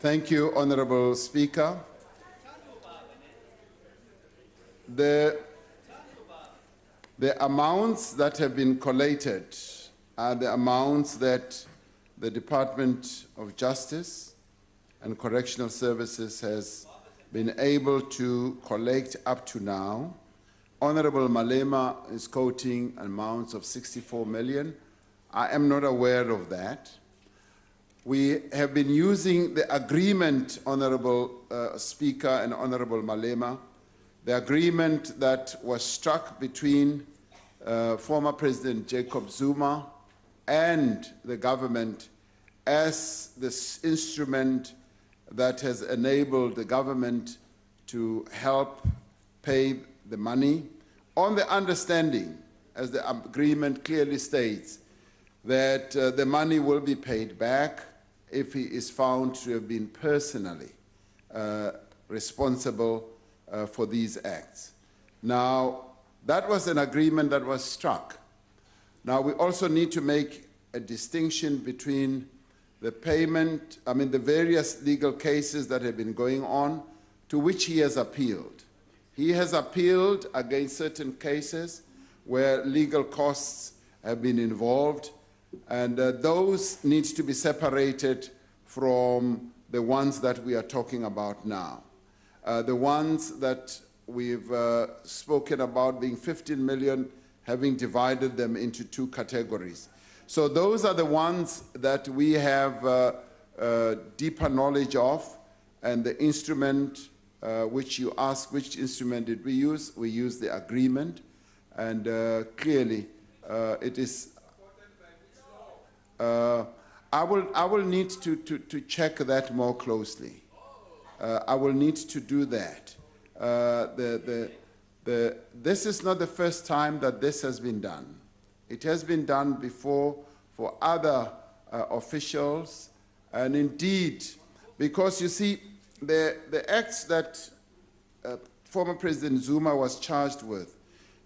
Thank you, Honorable Speaker. The amounts that have been collated are the amounts that the Department of Justice and Correctional Services has been able to collect up to now. Honorable Malema is quoting amounts of 64 million. I am not aware of that. We have been using the agreement, Honorable Speaker and Honorable Malema, the agreement that was struck between former President Jacob Zuma and the government as this instrument that has enabled the government to help pay the money on the understanding, as the agreement clearly states, that the money will be paid back if he is found to have been personally responsible for these acts. Now, that was an agreement that was struck. Now, we also need to make a distinction between the payment, the various legal cases that have been going on to which he has appealed. He has appealed against certain cases where legal costs have been involved, and those need to be separated from the ones that we are talking about now. The ones that we've spoken about being 15 million, having divided them into two categories. So those are the ones that we have deeper knowledge of, and the instrument which you asked, which instrument did we use? We used the agreement, and clearly it is. I will need to check that more closely. I will need to do that. This is not the first time that this has been done. It has been done before for other officials, and indeed, because you see, the acts that former President Zuma was charged with,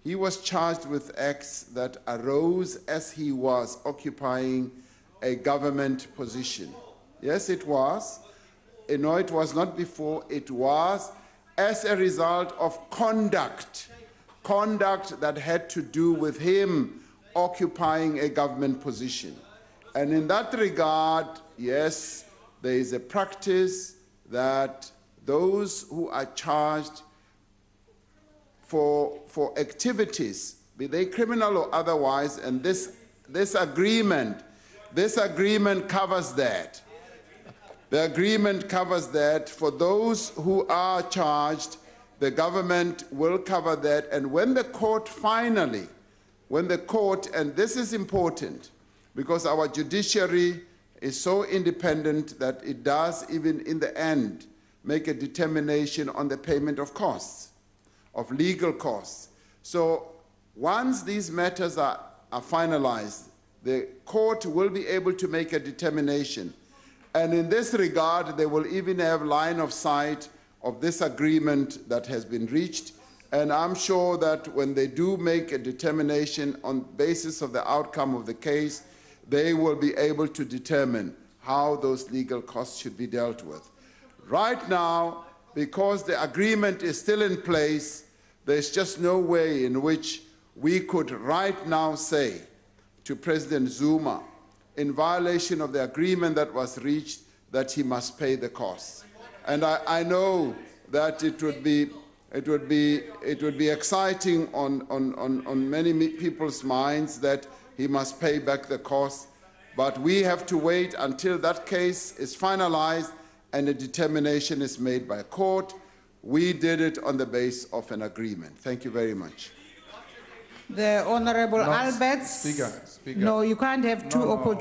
he was charged with acts that arose as he was occupying a government position. Yes, it was. No, it was not before. It was as a result of conduct that had to do with him occupying a government position. And in that regard, yes, there is a practice that those who are charged for activities, be they criminal or otherwise, and this agreement covers that. The agreement covers that. For those who are charged, the government will cover that. And when the court finally, and this is important because our judiciary is so independent that it does, even in the end, make a determination on the payment of costs, of legal costs. So once these matters are finalized, the court will be able to make a determination. And in this regard, they will even have line of sight of this agreement that has been reached. And I'm sure that when they do make a determination on basis of the outcome of the case, they will be able to determine how those legal costs should be dealt with. Right now, because the agreement is still in place, there's just no way in which we could right now say to President Zuma, in violation of the agreement that was reached, that he must pay the costs. And I know that it would be exciting on many people's minds that he must pay back the costs, but we have to wait until that case is finalized and a determination is made by a court. We did it on the basis of an agreement. Thank you very much. The Honorable Alberts. Speaker. No, you can't have two opportunities.